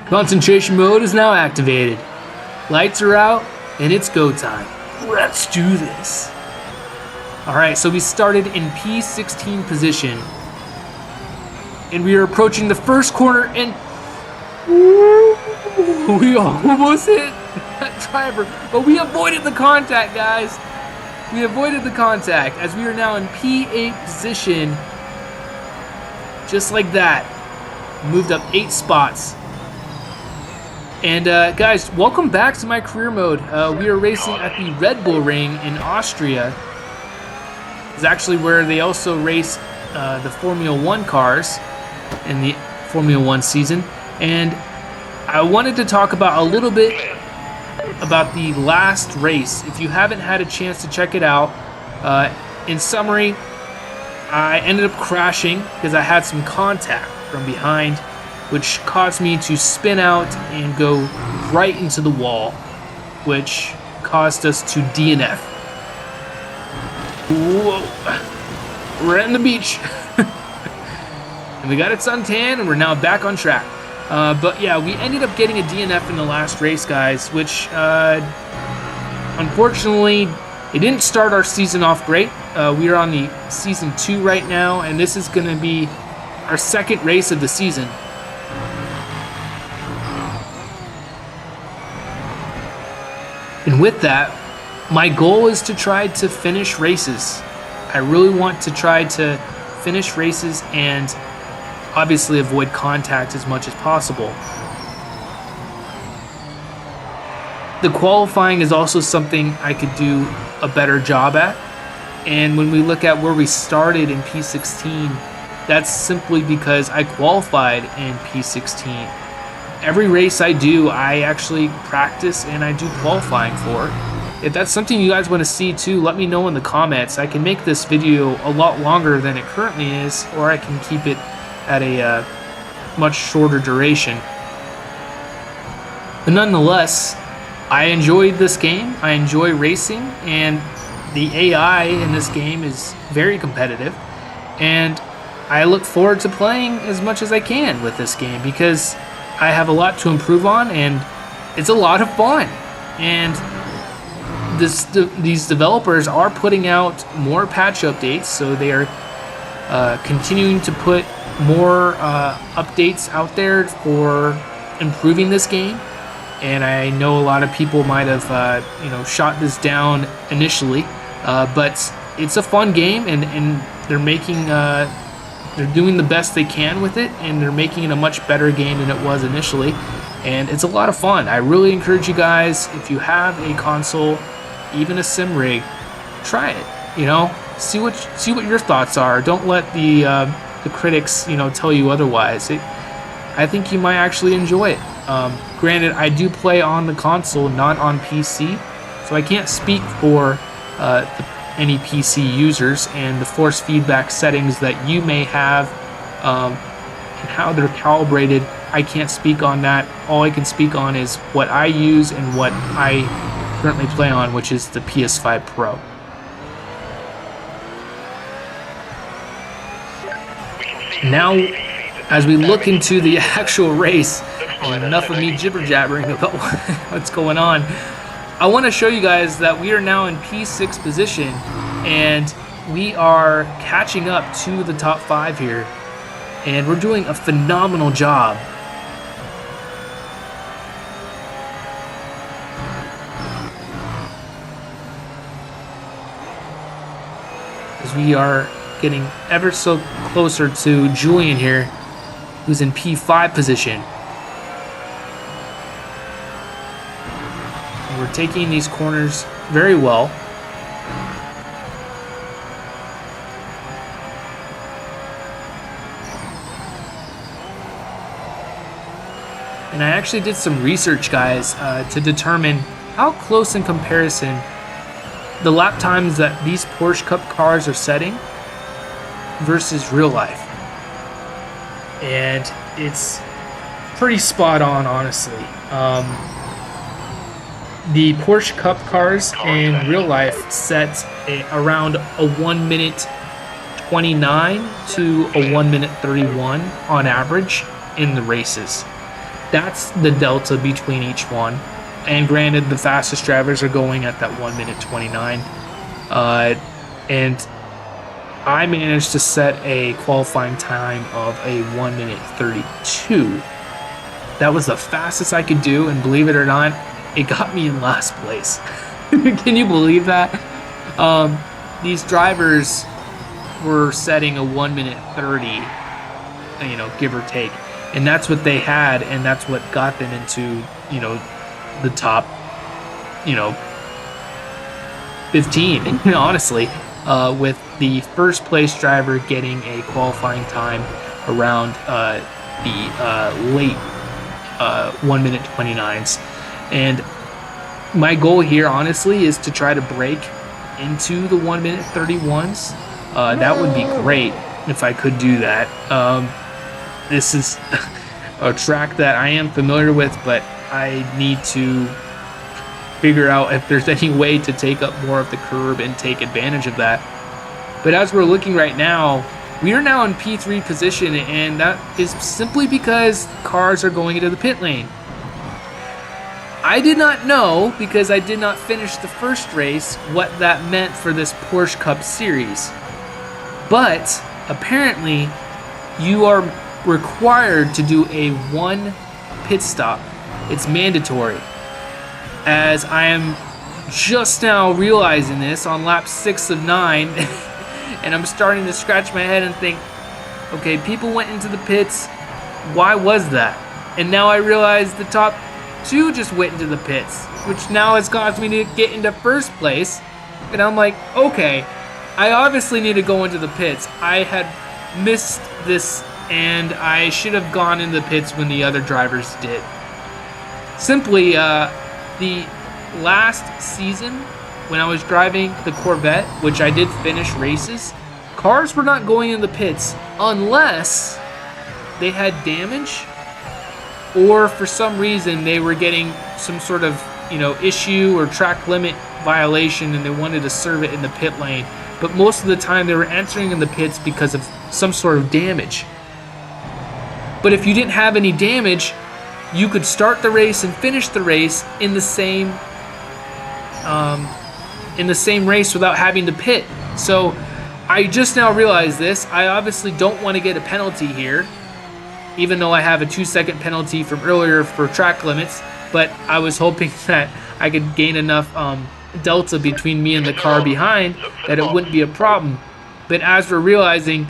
Concentration mode is now activated. Lights are out, and it's go time. Let's do this. Alright, so we started in P16 position. And we are approaching the first corner, and we almost hit that driver. But we avoided the contact, guys. We avoided the contact as we are now in P8 position. Just like that. Moved up 8 spots. And guys, welcome back to my career mode. We are racing at the Red Bull Ring in Austria. It's actually where they also race the Formula 1 cars in the Formula 1 season. And I wanted to talk about a little bit about the last race. If you haven't had a chance to check it out, in summary, I ended up crashing because I had some contact from behind, which caused me to spin out and go right into the wall, which caused us to DNF. Whoa. We're at the beach. And we got it suntan, and we're now back on track. But yeah, we ended up getting a DNF in the last race, guys, which unfortunately, it didn't start our season off great. We are on the season 2 right now, and this is going to be our second race of the season. And with that, my goal is to try to finish races. I really want to try to finish races and obviously avoid contact as much as possible. The qualifying is also something I could do a better job at. And when we look at where we started in P16, that's simply because I qualified in P16. Every race I do, I actually practice and I do qualifying for. If that's something you guys want to see too, let me know in the comments. I can make this video a lot longer than it currently is, or I can keep it at a much shorter duration. But nonetheless, I enjoyed this game. I enjoy racing, and the AI in this game is very competitive. And I look forward to playing as much as I can with this game because I have a lot to improve on, and it's a lot of fun. And these developers are putting out more patch updates, so they are continuing to put more updates out there for improving this game. And I know a lot of people might have shot this down initially, but it's a fun game, and they're making they're doing the best they can with it, and they're making it a much better game than it was initially, and it's a lot of fun. I really encourage you guys, if you have a console, even a sim rig, try it. See what your thoughts are. Don't let the critics tell you otherwise. I think you might actually enjoy it. Granted, I do play on the console, not on PC, so I can't speak for any PC users and the force feedback settings that you may have and how they're calibrated. I can't speak on that. All I can speak on is what I use and what I currently play on, which is the PS5 Pro. Now, as we look into the actual race, and enough of me jibber-jabbering about what's going on, I want to show you guys that we are now in P6 position, and we are catching up to the top 5 here, and we're doing a phenomenal job. As we are getting ever so closer to Julian here, who's in P5 position. And we're taking these corners very well. And I actually did some research, guys, to determine how close in comparison the lap times that these Porsche Cup cars are setting versus real life. And it's pretty spot on, honestly. The Porsche Cup cars in real life set around a 1 minute 29 to a 1 minute 31 on average in the races. That's the delta between each one. And granted, the fastest drivers are going at that 1 minute 29. And I managed to set a qualifying time of a 1 minute 32. That was the fastest I could do, and believe it or not, it got me in last place. Can you believe that? These drivers were setting a 1 minute 30, you know, give or take. And that's what they had, and that's what got them into, you know, the top, you know, 15, honestly, with the first place driver getting a qualifying time around the late 1 minute 29s. And my goal here, honestly, is to try to break into the 1 minute 31s. That would be great if I could do that. This is a track that I am familiar with, but I need to figure out if there's any way to take up more of the curb and take advantage of that. But as we're looking right now, we are now in P3 position, and that is simply because cars are going into the pit lane. I did not know, because I did not finish the first race, what that meant for this Porsche Cup Series. But apparently, you are required to do a 1 pit stop. It's mandatory. As I am just now realizing this on lap 6 of 9, and I'm starting to scratch my head and think, okay, people went into the pits. Why was that? And now I realize the top 2 just went into the pits, which now has caused me to get into first place. And I'm like, okay, I obviously need to go into the pits. I had missed this, and I should have gone in the pits when the other drivers did. Simply, the last season, when I was driving the Corvette, which I did finish races, cars were not going in the pits unless they had damage, or for some reason they were getting some sort of, you know, issue or track limit violation and they wanted to serve it in the pit lane. But most of the time they were entering in the pits because of some sort of damage. But if you didn't have any damage, you could start the race and finish the race in the same race without having to pit. So I just now realized this. I obviously don't want to get a penalty here, even though I have a 2-second penalty from earlier for track limits. But I was hoping that I could gain enough delta between me and the car behind that it wouldn't be a problem. But as we're realizing,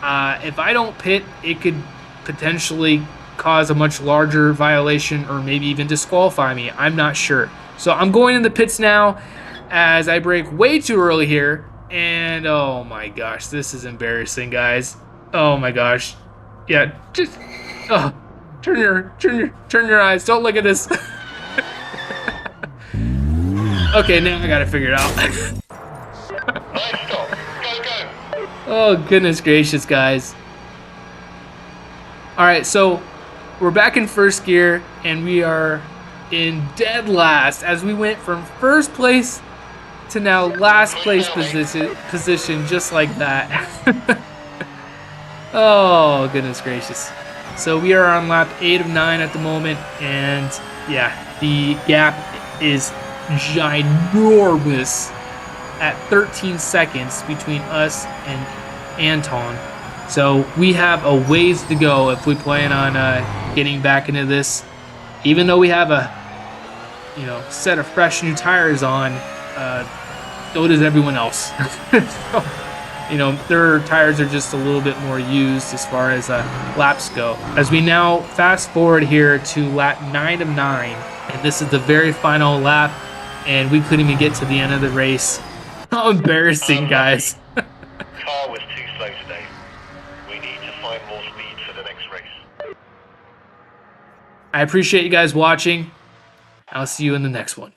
if I don't pit, it could potentially cause a much larger violation or maybe even disqualify me. I'm not sure. So I'm going in the pits now as I brake way too early here. And oh my gosh, this is embarrassing, guys. Oh my gosh. Yeah, just turn your eyes. Don't look at this. Okay, now I gotta figure it out. Nice stop. Go. Oh goodness gracious, guys. Alright, so we're back in first gear and we are in dead last as we went from first place to now last place position just like that. Oh goodness gracious. So we are on lap 8 of 9 at the moment, and yeah, the gap is ginormous at 13 seconds between us and Anton. So we have a ways to go if we plan on getting back into this. Even though we have a, you know, set of fresh new tires on, so does everyone else. So, you know, their tires are just a little bit more used as far as laps go. As we now fast forward here to lap 9 of 9, and this is the very final lap, and we couldn't even get to the end of the race. How embarrassing, guys. Car was too slow today. We need to find more speed for the next race. I appreciate you guys watching. I'll see you in the next one.